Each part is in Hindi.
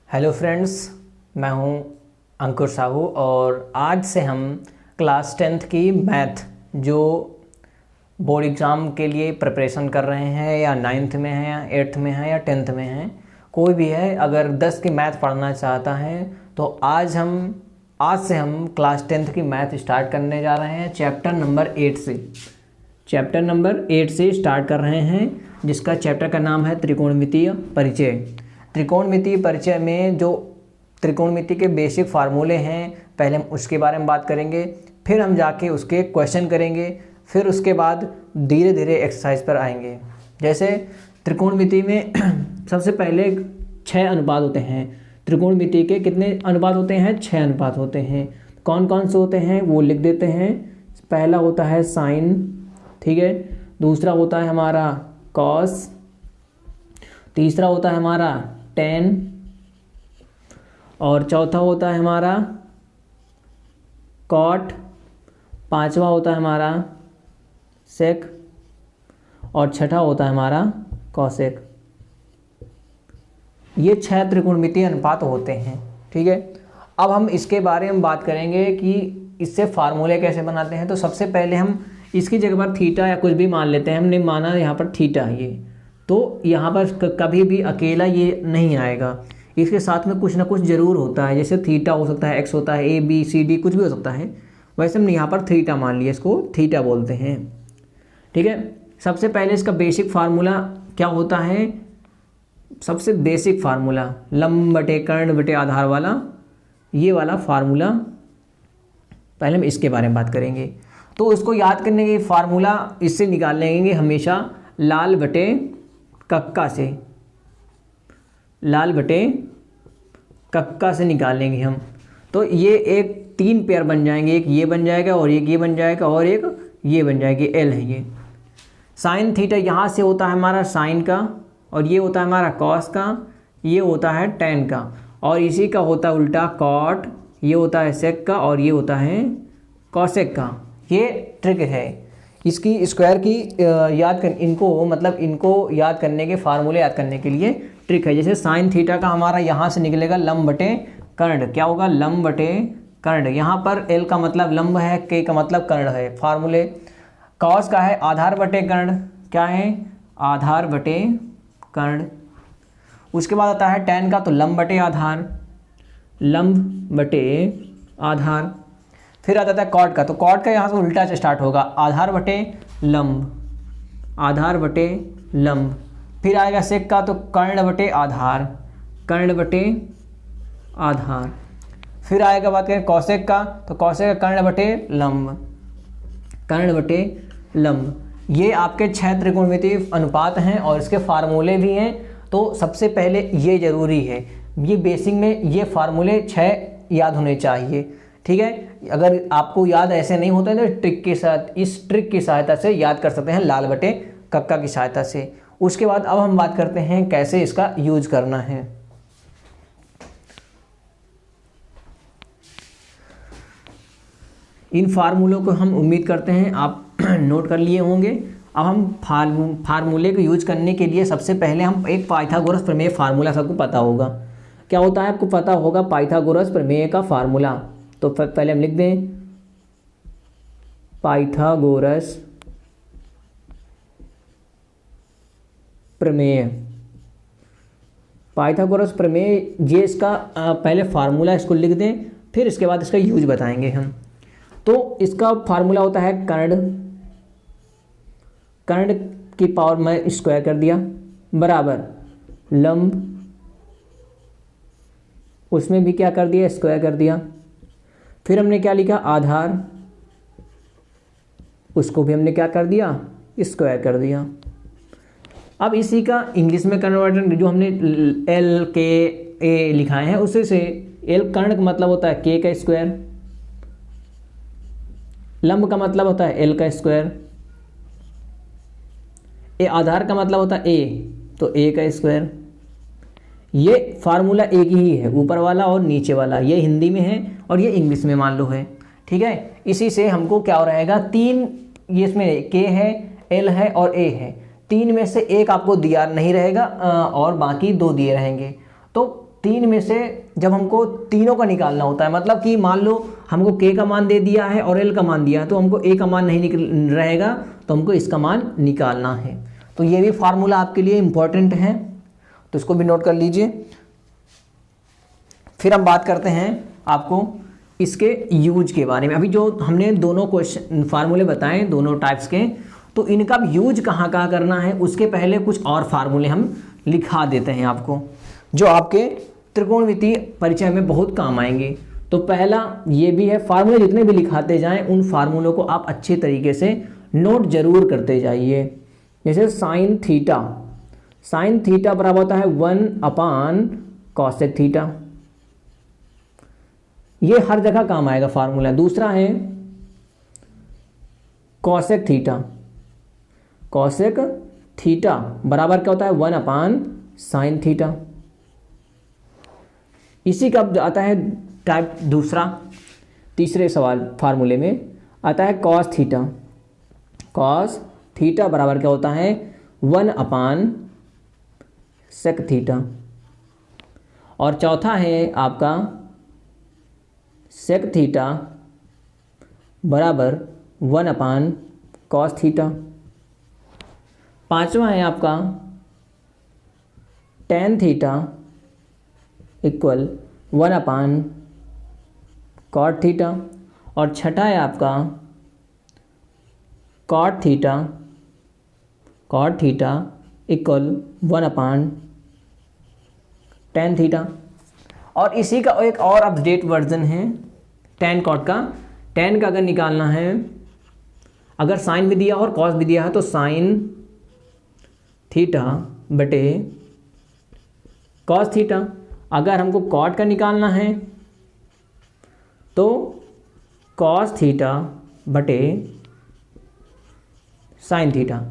हेलो फ्रेंड्स, मैं हूं अंकुर साहू और आज से हम क्लास 10th की मैथ जो बोर्ड एग्ज़ाम के लिए प्रिपरेशन कर रहे हैं या 9th में हैं या 8th में हैं या 10th में हैं, कोई भी है, अगर 10 की मैथ पढ़ना चाहता है तो आज से हम क्लास 10th की मैथ स्टार्ट करने जा रहे हैं चैप्टर नंबर 8 से स्टार्ट कर रहे हैं, जिसका चैप्टर का नाम है त्रिकोणमितीय परिचय। त्रिकोणमितीय परिचय में जो त्रिकोणमिति के बेसिक फार्मूले हैं, पहले हम उसके बारे में बात करेंगे, फिर हम जाके उसके क्वेश्चन करेंगे, फिर उसके बाद धीरे धीरे एक्सरसाइज पर आएंगे। जैसे त्रिकोणमिति में सबसे पहले 6 अनुपात होते हैं। त्रिकोणमिति के कितने अनुपात होते हैं? 6 अनुपात होते हैं। कौन कौन से होते हैं वो लिख देते हैं। पहला होता है साइन, ठीक है। दूसरा होता है हमारा कॉस, तीसरा होता है हमारा टेन, और चौथा होता है हमारा कॉट, पांचवा होता है हमारा सेक, और छठा होता है हमारा कॉसेक। ये 6 त्रिकोणमितीय अनुपात होते हैं, ठीक है। अब हम इसके बारे में बात करेंगे कि इससे फार्मूले कैसे बनाते हैं। तो सबसे पहले हम इसकी जगह पर थीटा या कुछ भी मान लेते हैं। हमने माना यहाँ पर थीटा, ये तो यहाँ पर कभी भी अकेला ये नहीं आएगा, इसके साथ में कुछ ना कुछ ज़रूर होता है। जैसे थीटा हो सकता है, एक्स होता है, ए बी सी डी कुछ भी हो सकता है। वैसे हमने यहाँ पर थीटा मान लिया, इसको थीटा बोलते हैं, ठीक है। सबसे पहले इसका बेसिक फार्मूला क्या होता है? सबसे बेसिक फार्मूला लंब बटे कर्ण बटे आधार वाला, ये वाला फार्मूला पहले हम इसके बारे में बात करेंगे। तो इसको याद करने के फार्मूला इससे निकाल लेंगे हमेशा लाल बटे कक्का से, लाल बटे कक्का से निकाल लेंगे हम। तो ये एक 3 पेयर बन जाएंगे, एक ये बन जाएगा और एक ये बन जाएगा और एक ये बन जाएगी, एल है ये। साइन थीटा यहाँ से होता है हमारा साइन का, और ये होता है हमारा कॉस का, ये होता है टेन का, और इसी का होता है उल्टा कॉट, ये होता है सेक का, और ये होता है कॉसेक का। ये ट्रिक है इसकी स्क्वायर की इनको याद करने के फार्मूले याद करने के लिए ट्रिक है। जैसे साइन थीटा का हमारा यहाँ से निकलेगा लंब बटे कर्ण, क्या होगा? लंब बटे कर्ण। यहाँ पर एल का मतलब लंब है, के का मतलब कर्ण है, फार्मूले। कॉस का है आधार बटे कर्ण, क्या है? आधार बटे कर्ण। उसके बाद आता है टेन का, तो लंब बटे आधार, लंब बटे आधार। फिर आता है कॉट का, तो कॉट का यहाँ से उल्टा से स्टार्ट होगा, आधार बटे लंब, आधार बटे लंब। फिर आएगा सेक का, तो कर्ण बटे आधार, कर्ण बटे आधार। फिर आएगा बात करें कॉसेक का, तो कॉसेक का कर्ण बटे लंब, कर्ण बटे लंब। ये आपके 6 त्रिकोणमितीय अनुपात हैं और इसके फार्मूले भी हैं। तो सबसे पहले ये ज़रूरी है, ये बेसिक में ये फार्मूले 6 याद होने चाहिए, ठीक है। अगर आपको याद ऐसे नहीं होता है तो ट्रिक के साथ, इस ट्रिक की सहायता से याद कर सकते हैं, लाल बटे कक्का की सहायता से। उसके बाद अब हम बात करते हैं कैसे इसका यूज करना है। इन फार्मूलों को हम उम्मीद करते हैं आप नोट कर लिए होंगे। अब हम फार्मूले को यूज करने के लिए सबसे पहले हम एक पाइथागोरस प्रमेय फार्मूला सबको पता होगा, क्या होता है आपको पता होगा? पाइथागोरस प्रमेय का फार्मूला। तो पहले हम लिख दें पाइथागोरस प्रमेय। पाइथागोरस प्रमेय ये इसका पहले फार्मूला इसको लिख दें, फिर इसके बाद इसका यूज बताएंगे हम। तो इसका फार्मूला होता है कर्ण, कर्ण की पावर में स्क्वायर कर दिया, बराबर लंब, उसमें भी क्या कर दिया? स्क्वायर कर दिया। फिर हमने क्या लिखा? आधार, उसको भी हमने क्या कर दिया? स्क्वायर कर दिया। अब इसी का इंग्लिश में कन्वर्जन जो हमने एल के ए लिखाए हैं उसी से, एल कर्ण का मतलब होता है के का स्क्वायर, लंब का मतलब होता है एल का स्क्वायर, ए आधार का मतलब होता है ए, तो ए का स्क्वायर। ये फार्मूला एक ही है, ऊपर वाला और नीचे वाला, ये हिंदी में है और ये इंग्लिश में मान लो है, ठीक है। इसी से हमको क्या हो रहेगा? 3 ये इसमें के है, एल है और ए है, 3 में से एक आपको दिया नहीं रहेगा और बाकी 2 दिए रहेंगे। तो तीन में से जब हमको तीनों का निकालना होता है, मतलब कि मान लो हमको k का मान दे दिया है और l का मान दिया है, तो हमको a का मान नहीं रहेगा, तो हमको इसका मान निकालना है। तो ये भी फार्मूला आपके लिए इम्पोर्टेंट है, तो इसको भी नोट कर लीजिए। फिर हम बात करते हैं आपको इसके यूज के बारे में। अभी जो हमने दोनों क्वेश्चन फार्मूले बताए दोनों टाइप्स के, तो इनका यूज कहाँ कहाँ करना है उसके पहले कुछ और फार्मूले हम लिखा देते हैं आपको, जो आपके त्रिकोणमितीय परिचय में बहुत काम आएंगे। तो पहला ये भी है, फार्मूले जितने भी लिखाते जाएं उन फार्मूलों को आप अच्छे तरीके से नोट जरूर करते जाइए। जैसे साइन थीटा बराबर होता है 1/cosec थीटा, ये हर जगह काम आएगा फार्मूला। दूसरा है cosec थीटा बराबर क्या होता है 1/sin थीटा। इसी का आता है टाइप दूसरा, तीसरे सवाल फार्मूले में आता है cos थीटा बराबर क्या होता है 1/sec थीटा। और चौथा है आपका sec थीटा बराबर 1/cos थीटा। पांचवा है आपका tan theta equal 1/cot theta. और छठा है आपका cot theta equal 1/tan theta. और इसी का एक और अपडेट वर्जन है tan cot का। tan का अगर निकालना है, अगर साइन भी दिया और कॉस भी दिया है, तो साइन थीटा बटे कॉस थीटा। अगर हमको कॉट का निकालना है तो कॉस थीटा बटे साइन थीटा।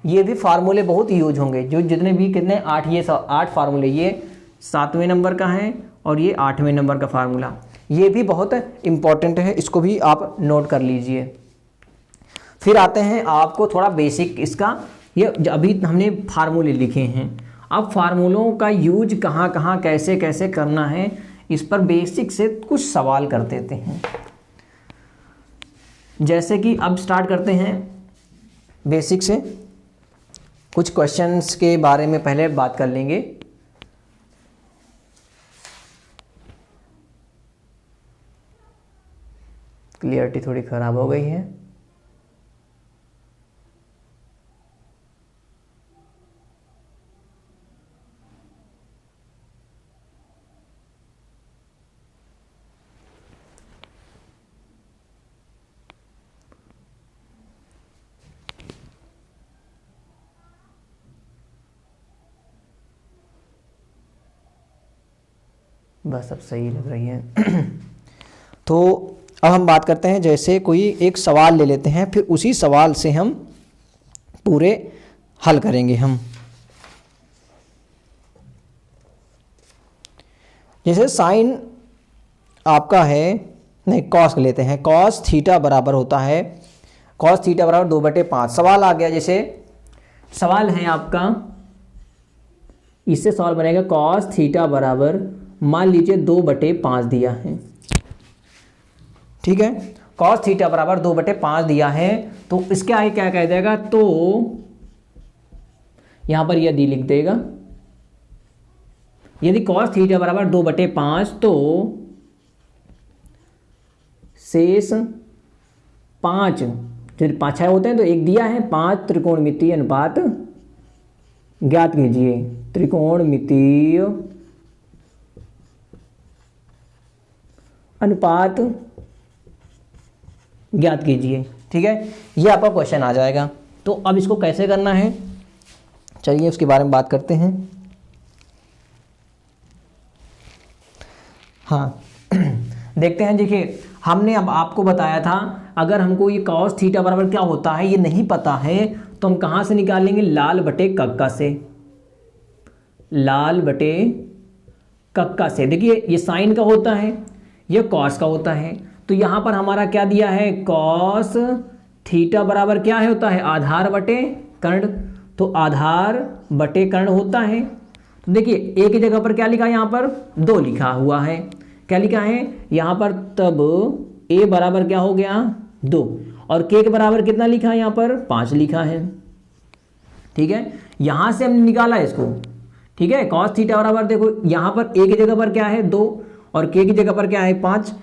ये भी फार्मूले बहुत यूज होंगे, जो जितने भी कितने 8 फार्मूले, ये 7वें नंबर का है और ये 8वें नंबर का फार्मूला, ये भी बहुत इम्पॉर्टेंट है, इसको भी आप नोट कर लीजिए। फिर आते हैं आपको थोड़ा बेसिक इसका, ये अभी हमने फार्मूले लिखे हैं, अब फार्मूलों का यूज कहाँ कहाँ कैसे कैसे करना है इस पर बेसिक से कुछ सवाल कर देते हैं। जैसे कि अब स्टार्ट करते हैं बेसिक से, कुछ क्वेश्चंस के बारे में पहले बात कर लेंगे। क्लियरिटी थोड़ी ख़राब हो गई है। बस अब सही लग रही है। तो अब हम बात करते हैं, जैसे कोई एक सवाल ले लेते हैं, फिर उसी सवाल से हम पूरे हल करेंगे हम। जैसे साइन आपका है, नहीं कॉस लेते हैं, कॉस थीटा बराबर होता है, कॉस थीटा बराबर 2/5। सवाल आ गया, जैसे सवाल है आपका, इससे सवाल बनेगा कॉस थीटा बराबर मान लीजिए 2/5 दिया है, ठीक है। कॉस थीटा बराबर 2/5 दिया है, तो इसके आगे क्या कह देगा, तो यहां पर यदि लिख देगा, यदि कॉस थीटा बराबर 2/5 तो शेष 5, फिर 5 होते हैं तो 1 दिया है, 5 त्रिकोणमितीय अनुपात ज्ञात कीजिए। त्रिकोणमितीय अनुपात ज्ञात कीजिए, ठीक है। ये आपका क्वेश्चन आ जाएगा। तो अब इसको कैसे करना है, चलिए उसके बारे में बात करते हैं। हाँ देखते हैं। देखिए हमने अब आपको बताया था, अगर हमको ये कॉस थीटा बराबर क्या होता है ये नहीं पता है, तो हम कहाँ से निकालेंगे, लाल बटे कक्का से, लाल बटे कक्का से। देखिए ये साइन का होता है, ये कॉस का होता है, तो यहाँ पर हमारा क्या दिया है, कॉस थीटा बराबर क्या है होता है, आधार बटे कर्ण, तो आधार बटे कर्ण होता है। तो देखिए ए की जगह पर क्या लिखा है, यहाँ पर 2 लिखा हुआ है। क्या लिखा है यहाँ पर, तब ए बराबर क्या हो गया 2, और के के बराबर कितना लिखा है यहाँ पर 5 लिखा है। ठीक है, यहाँ से हमने निकाला इसको। ठीक है, कॉस थीटा बराबर देखो यहाँ पर ए की जगह पर क्या है 2 और के की जगह पर क्या है 5,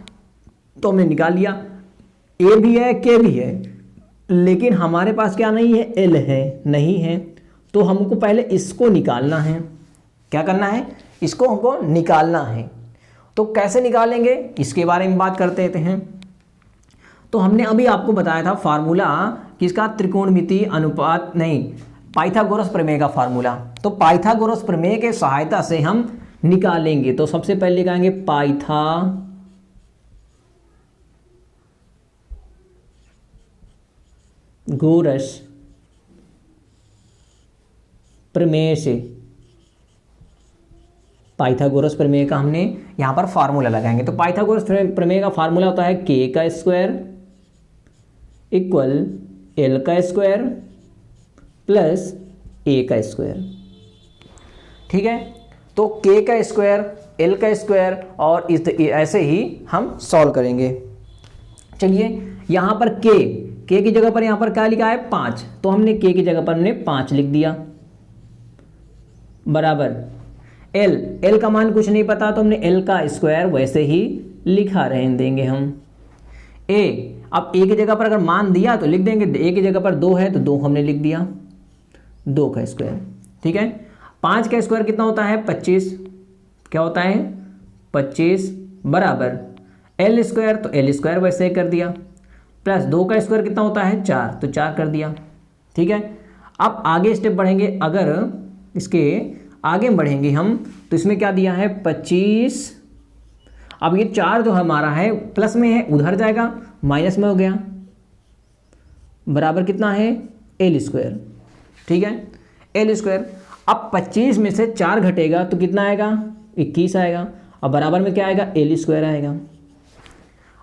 तो हमने निकाल लिया। ए भी है के भी है, लेकिन हमारे पास क्या नहीं है, एल है नहीं है, तो हमको पहले इसको निकालना है। क्या करना है, इसको हमको निकालना है। तो कैसे निकालेंगे इसके बारे में बात करते हैं। तो हमने अभी आपको बताया था फार्मूला किसका, त्रिकोणमितीय अनुपात नहीं, पाइथागोरस प्रमेय का फार्मूला। तो पाइथागोरस प्रमेय के सहायता से हम निकालेंगे। तो सबसे पहले लिखाएंगे पाइथागोरस प्रमेय से, पाइथागोरस प्रमेय का हमने यहां पर फार्मूला लगाएंगे। तो पाइथागोरस प्रमेय का फार्मूला होता है के का स्क्वायर इक्वल एल का स्क्वायर प्लस ए का स्क्वायर। ठीक है, तो के का स्क्वायर एल का स्क्वायर और ऐसे ही हम सॉल्व करेंगे। चलिए यहाँ पर के की जगह पर यहाँ पर क्या लिखा है 5, तो हमने के की जगह पर हमने 5 लिख दिया, बराबर एल का मान कुछ नहीं पता, तो हमने एल का स्क्वायर वैसे ही लिखा रहने देंगे हम। अब ए की जगह पर अगर मान दिया तो लिख देंगे, ए की जगह पर 2 है तो 2 हमने लिख दिया, 2 का स्क्वायर। ठीक है, 5 का स्क्वायर कितना होता है 25, क्या होता है 25, बराबर एल स्क्वायर, तो एल स्क्वायर वैसे ही कर दिया, प्लस 2 का स्क्वायर कितना होता है 4, तो 4 कर दिया। ठीक है, अब आगे स्टेप बढ़ेंगे, अगर इसके आगे बढ़ेंगे हम तो इसमें क्या दिया है 25। अब ये 4 जो हमारा है प्लस में है, उधर जाएगा माइनस में हो गया, बराबर कितना है एल स्क्वायर। ठीक है, एल स्क्वायर। अब 25 में से 4 घटेगा तो कितना आएगा 21 आएगा, और बराबर में क्या आएगा एल स्क्वायर आएगा।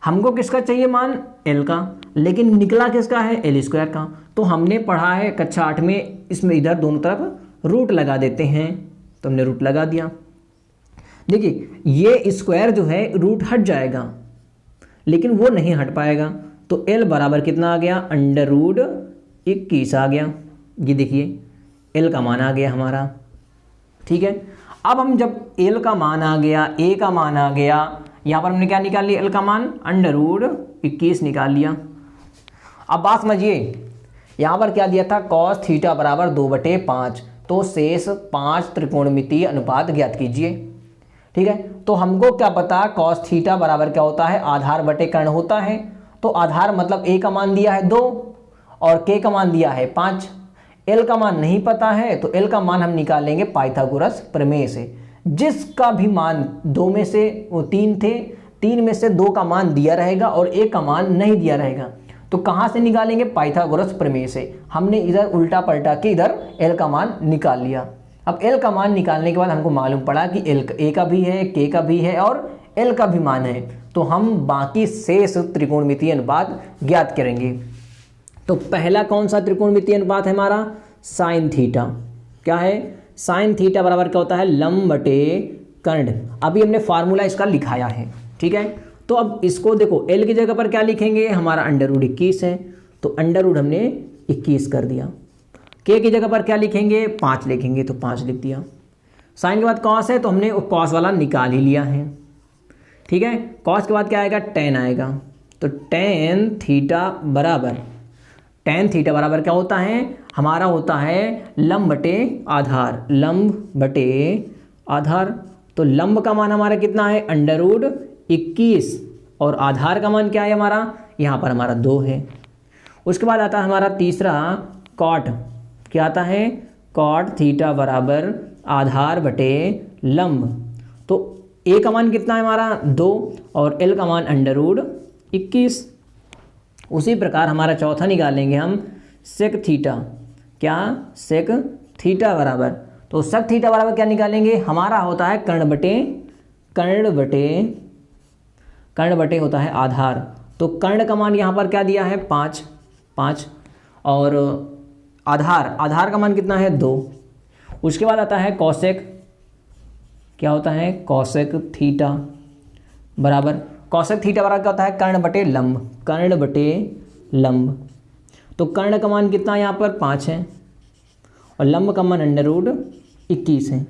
हमको किसका चाहिए मान, एल का, लेकिन निकला किसका है एल स्क्वायर का। तो हमने पढ़ा है कक्षा 8 में, इसमें इधर दोनों तरफ रूट लगा देते हैं, तो हमने रूट लगा दिया। देखिए ये स्क्वायर जो है रूट हट जाएगा, लेकिन वो नहीं हट पाएगा, तो एल बराबर कितना आ गया अंडर रूट 21 आ गया। ये देखिए एल का मान आ गया हमारा। ठीक है, अब हम जब एल का मान आ गया, ए का मान आ गया, यहाँ पर हमने क्या निकाल लिया एल का मान अंडर रूट 21 निकाल लिया। अब बात समझिए, यहाँ पर क्या दिया था कॉस थीटा बराबर 2/5, तो शेष 5 त्रिकोणमितीय अनुपात ज्ञात कीजिए। ठीक है, तो हमको क्या पता कॉस थीटा बराबर क्या होता है, आधार बटे कर्ण होता है। तो आधार मतलब ए का मान दिया है 2 और के का मान दिया है 5, एल का मान नहीं पता है, तो एल का मान हम निकालेंगे पाइथागोरस प्रमेय से। जिसका भी मान 2 में से वो 3 थे, 3 में से 2 का मान दिया रहेगा और एक का मान नहीं दिया रहेगा, तो कहाँ से निकालेंगे पाइथागोरस प्रमेय से। हमने इधर उल्टा पलटा के इधर एल का मान निकाल लिया। अब एल का मान निकालने के बाद हमको मालूम पड़ा कि एल ए का भी है, के का भी है और एल का भी मान है, तो हम बाकी शेष त्रिकोणमितीय अनुपात ज्ञात करेंगे। तो पहला कौन सा त्रिकोणमितीय अनुपात है हमारा, साइन थीटा। क्या है, साइन थीटा बराबर क्या होता है लंब बटे कर्ण। अभी हमने फार्मूला इसका लिखाया है। ठीक है, तो अब इसको देखो एल की जगह पर क्या लिखेंगे, हमारा अंडर रूट 21 है, तो अंडर रूट हमने 21 कर दिया। के की जगह पर क्या लिखेंगे 5 लिखेंगे, तो 5 लिख दिया। साइन के बाद कॉस है, तो हमने कॉस वाला निकाल ही लिया है। ठीक है, कॉस के बाद क्या आएगा टेन आएगा, तो टेन थीटा बराबर क्या होता है, हमारा होता है लंब बटे आधार, लंब बटे आधार। तो लंब का मान हमारा कितना है अंडर रूट 21 और आधार का मान क्या है हमारा, यहाँ पर हमारा 2 है। उसके बाद आता है हमारा तीसरा कॉट, क्या आता है कॉट थीटा बराबर आधार बटे लंब। तो ए का मान कितना है हमारा 2 और एल का मान अंडर रूट 21। उसी प्रकार हमारा चौथा निकालेंगे हम सेक थीटा, क्या सेक थीटा बराबर, तो सेक थीटा बराबर क्या निकालेंगे, हमारा होता है कर्ण बटे होता है आधार। तो कर्ण का मान यहाँ पर क्या दिया है 5 और आधार का मान कितना है 2। उसके बाद आता है कौसेक क्या होता है, कॉसेक थीटा बराबर, कॉसेक थीटा बराबर क्या होता है, कर्ण बटे लंब, कर्ण बटे लंब। तो कर्ण का मान कितना यहाँ पर 5 है और लंब का मान √21 है।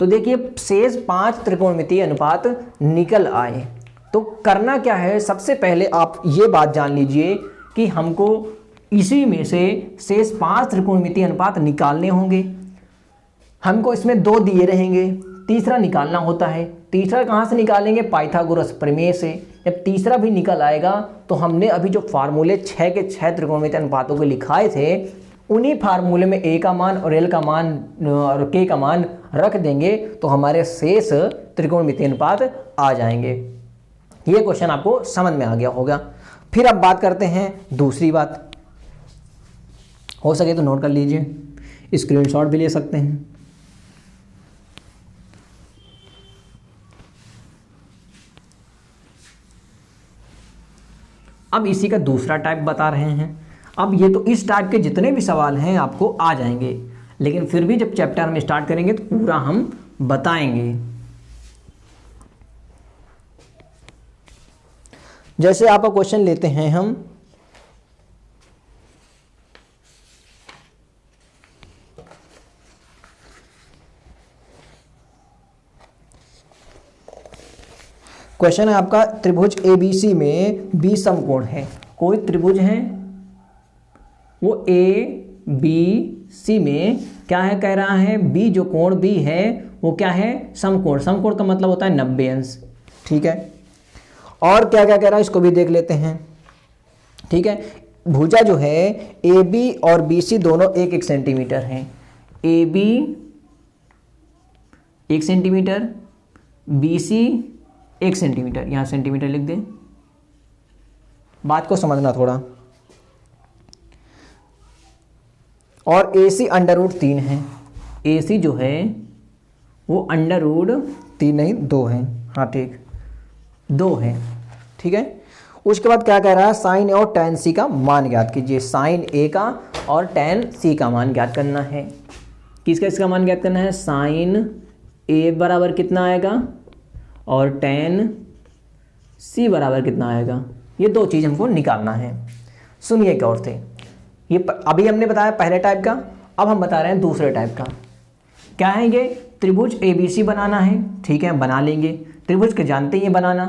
तो देखिए शेष 5 त्रिकोणमितीय अनुपात निकल आए। तो करना क्या है, सबसे पहले आप ये बात जान लीजिए कि हमको इसी में से शेष 5 त्रिकोणमितीय अनुपात निकालने होंगे। हमको इसमें 2 दिए रहेंगे, तीसरा निकालना होता है। तीसरा कहाँ से निकालेंगे, पाइथागोरस प्रमेय से। जब तीसरा भी निकल आएगा तो हमने अभी जो फार्मूले 6 के 6 त्रिकोणमितीय अनुपातों के लिखाए थे, उन्हीं फार्मूले में ए का मान और एल का मान और के का मान रख देंगे तो हमारे शेष त्रिकोणमितीय अनुपात आ जाएंगे। ये क्वेश्चन आपको समझ में आ गया होगा। फिर अब बात करते हैं दूसरी बात, हो सके तो नोट कर लीजिए, स्क्रीनशॉट भी ले सकते हैं। अब इसी का दूसरा टाइप बता रहे हैं। अब ये तो इस टाइप के जितने भी सवाल हैं आपको आ जाएंगे, लेकिन फिर भी जब चैप्टर हम स्टार्ट करेंगे तो पूरा हम बताएंगे। जैसे आपका क्वेश्चन लेते हैं हम, क्वेश्चन है आपका, त्रिभुज ABC में B समकोण है। कोई त्रिभुज है, वो ABC में क्या है, कह रहा है B, जो कोण B है वो क्या है, समकोण। समकोण का मतलब होता है 90 अंश, ठीक है। और क्या क्या कह रहा है इसको भी देख लेते हैं, ठीक है। भुजा जो है AB और BC दोनों 1-1 सेंटीमीटर हैं। AB 1 सेंटीमीटर, BC 1 सेंटीमीटर, यहाँ सेंटीमीटर लिख दें, बात को समझना थोड़ा। और AC √3 है। AC जो है वो √3 नहीं 2 है, हाँ ठीक 2 है, ठीक है। उसके बाद क्या कह रहा है, साइन A और tan C का मान ज्ञात कीजिए। साइन A का और tan C का मान ज्ञात करना है। किसका इसका मान ज्ञात करना है, साइन A बराबर कितना आएगा और tan C बराबर कितना आएगा, ये 2 चीज़ हमको निकालना है। सुनिए क्या और थे, ये अभी हमने बताया पहले टाइप का, अब हम बता रहे हैं दूसरे टाइप का। क्या है ये, त्रिभुज ABC बनाना है, ठीक है, बना लेंगे। त्रिभुज के जानते हैं बनाना,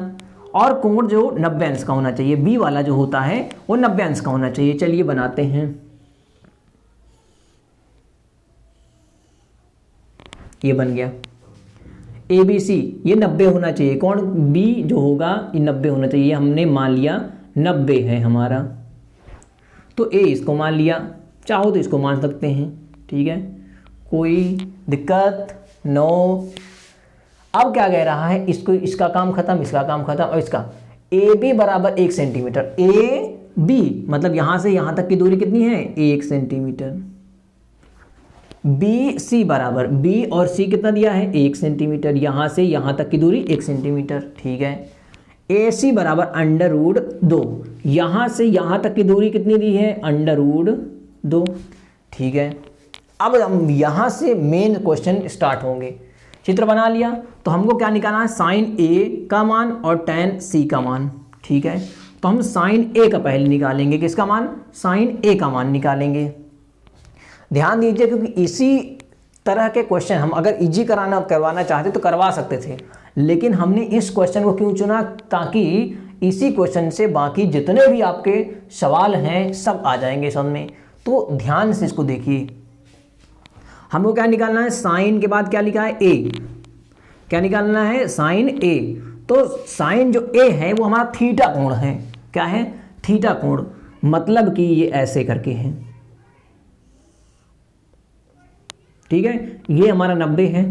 और कोण जो 90 अंश का होना चाहिए, B वाला जो होता है वो 90 अंश का होना चाहिए। चलिए बनाते हैं। ये बन गया ABC, ये 90 होना चाहिए। कोण B जो होगा ये 90 होना चाहिए, हमने मान लिया 90 है हमारा। तो A इसको मान लिया, चाहो तो इसको मान सकते हैं, ठीक है, कोई दिक्कत नो। अब क्या कह रहा है, इसको, इसका काम खत्म, इसका काम खत्म, और इसका AB बराबर 1 सेंटीमीटर। AB मतलब यहां से यहां तक की दूरी कितनी है, 1 सेंटीमीटर। BC बराबर, B और C कितना दिया है, 1 सेंटीमीटर, यहां से यहां तक की दूरी 1 सेंटीमीटर, ठीक है। AC बराबर √2, यहां से यहां तक की दूरी कितनी दी है, √2, ठीक है। अब हम यहां से मेन क्वेश्चन स्टार्ट होंगे। चित्र बना लिया तो हमको क्या निकालना है, साइन A का मान और tan C का मान, ठीक है। तो हम साइन A का पहले निकालेंगे, किसका मान, साइन A का मान निकालेंगे। ध्यान दीजिए, क्योंकि इसी तरह के क्वेश्चन हम अगर इजी करवाना चाहते तो करवा सकते थे, लेकिन हमने इस क्वेश्चन को क्यों चुना, ताकि इसी क्वेश्चन से बाकी जितने भी आपके सवाल हैं सब आ जाएंगे समझ में। तो ध्यान से इसको देखिए, हमको क्या निकालना है, साइन के बाद क्या लिखा है, A, क्या निकालना है, साइन A। तो साइन जो A है वो हमारा थीटा कोण है, क्या है, थीटा कोण, मतलब कि ये ऐसे करके है, ठीक है। ये हमारा 90 है,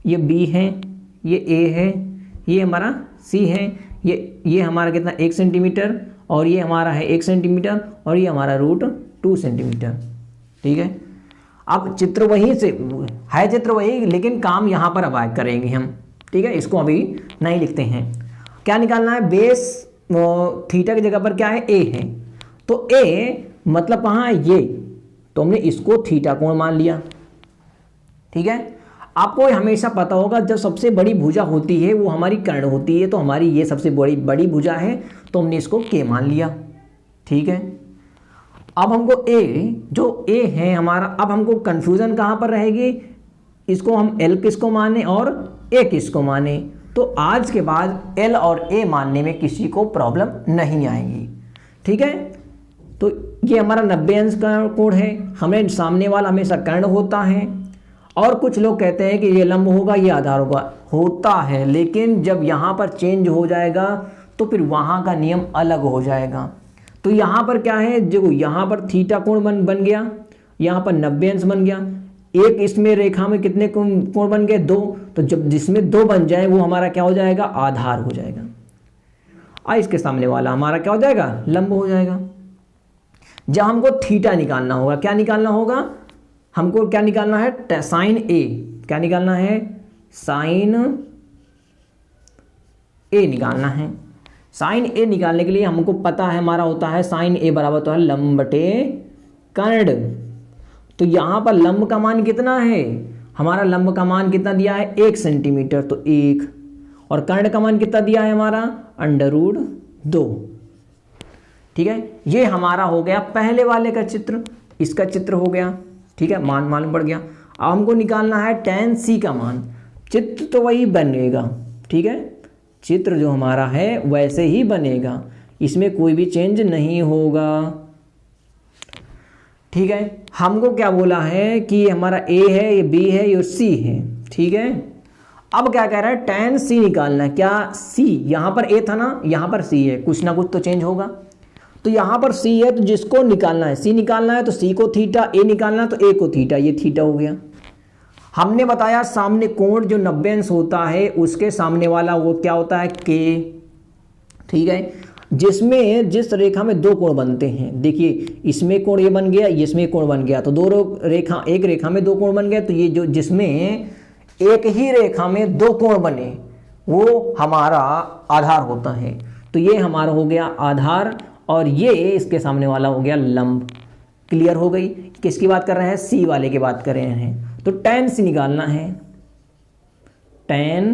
ये B है, ये A है, ये हमारा C है, ये हमारा कितना 1 सेंटीमीटर, और ये हमारा है 1 सेंटीमीटर, और ये हमारा √2 सेंटीमीटर, ठीक है। अब चित्र वही से है, चित्र वही, लेकिन काम यहाँ पर अब करेंगे हम, ठीक है। इसको अभी नहीं लिखते हैं। क्या निकालना है, बेस थीटा की जगह पर क्या है, A है। तो A मतलब कहाँ है, ये, तो हमने इसको थीटा कोण मान लिया, ठीक है। आपको हमेशा पता होगा जब सबसे बड़ी भुजा होती है वो हमारी कर्ण होती है, तो हमारी ये सबसे बड़ी बड़ी भुजा है, तो हमने इसको K मान लिया। ठीक है, अब हमको जो A है हमारा, अब हमको कंफ्यूजन कहाँ पर रहेगी, इसको हम L किसको माने और A किसको माने। तो आज के बाद L और A मानने में किसी को प्रॉब्लम नहीं आएगी। ठीक है, तो ये हमारा 90 अंश का कोण है, हमें सामने वाला हमेशा कर्ण होता है, और कुछ लोग कहते हैं कि ये लंब होगा ये आधार होता है, लेकिन जब यहाँ पर चेंज हो जाएगा तो फिर वहाँ का नियम अलग हो जाएगा। तो यहाँ पर क्या है, जो यहाँ पर थीटा कोण बन गया, यहाँ पर 90 अंश बन गया, एक इसमें रेखा में कितने कोण बन गए, 2, तो जब जिसमें 2 बन जाए वो हमारा क्या हो जाएगा, आधार हो जाएगा, और इसके सामने वाला हमारा क्या हो जाएगा, लंब हो जाएगा। जब हमको थीटा निकालना होगा, क्या निकालना होगा, हमको क्या निकालना है, साइन ए, क्या निकालना है, साइन ए निकालना है। साइन ए निकालने के लिए हमको पता है हमारा होता है साइन ए बराबर तो है लंब बटे कर्ण। तो यहाँ पर लंब का मान कितना है, हमारा लंब का मान कितना दिया है, 1 सेंटीमीटर, तो 1, और कर्ण का मान कितना दिया है हमारा, √2। ठीक है, ये हमारा हो गया पहले वाले का चित्र, इसका चित्र हो गया। ठीक है, मान मालूम पड़ गया। अब हमको निकालना है tan C का मान, चित्र तो वही बनेगा। ठीक है, चित्र जो हमारा है वैसे ही बनेगा, इसमें कोई भी चेंज नहीं होगा। ठीक है, हमको क्या बोला है कि हमारा A है, ये B है, ये C है। ठीक है, अब क्या कह रहा है, tan C निकालना है। क्या C, यहाँ पर A था ना, यहाँ पर C है, कुछ ना कुछ तो चेंज होगा। तो यहाँ पर C है, तो जिसको निकालना है, C निकालना है तो C को थीटा, A निकालना है तो A को थीटा, ये थीटा हो गया। हमने बताया सामने कोण जो 90 अंश होता है उसके सामने वाला वो क्या होता है, K। ठीक है, जिसमें जिस रेखा में 2 कोण बनते हैं, देखिए इसमें कोण ये बन गया, इसमें कोण बन गया, तो एक रेखा में 2 कोण बन गए, तो ये जो जिसमें एक ही रेखा में 2 कोण बने वो हमारा आधार होता है। तो ये हमारा हो गया आधार, और ये इसके सामने वाला हो गया लंब। क्लियर हो गई, किसकी बात कर रहे हैं, C वाले की बात कर रहे हैं। तो tan C निकालना है, tan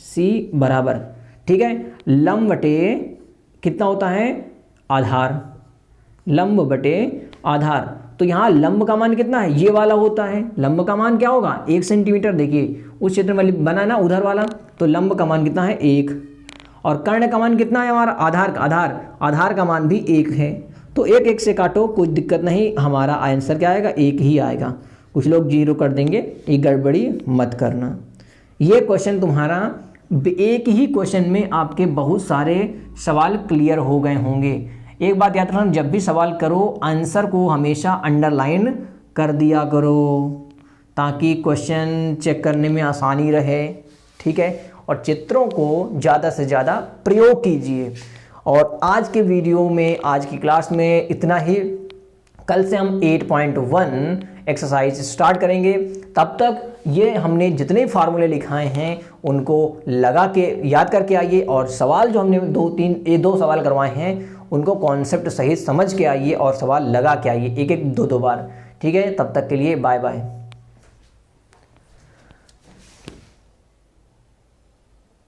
C बराबर, ठीक है, लंब बटे कितना होता है, आधार, लंब बटे आधार। तो यहाँ लंब का मान कितना है, ये वाला होता है, लंब का मान क्या होगा, 1 सेंटीमीटर। देखिए उस क्षेत्र में बना ना उधर वाला, तो लंब का मान कितना है, 1, और कर्ण का मान कितना है हमारा, आधार का मान भी 1 है। तो 1 से काटो, कोई दिक्कत नहीं, हमारा आंसर क्या आएगा, 1 ही आएगा। कुछ लोग 0 कर देंगे, ये गड़बड़ी मत करना। ये क्वेश्चन तुम्हारा एक ही क्वेश्चन में आपके बहुत सारे सवाल क्लियर हो गए होंगे। एक बात याद रखना, जब भी सवाल करो आंसर को हमेशा अंडरलाइन कर दिया करो, ताकि क्वेश्चन चेक करने में आसानी रहे। ठीक है, और चित्रों को ज़्यादा से ज़्यादा प्रयोग कीजिए। और आज के वीडियो में, आज की क्लास में इतना ही। कल से हम 8.1 एक्सरसाइज स्टार्ट करेंगे। तब तक ये हमने जितने फार्मूले लिखाए हैं उनको लगा के याद करके आइए, और सवाल जो हमने 2 सवाल करवाए हैं उनको कॉन्सेप्ट सहित समझ के आइए और सवाल लगा के आइए, 1-1, 2-2 बार। ठीक है, तब तक के लिए बाय बाय।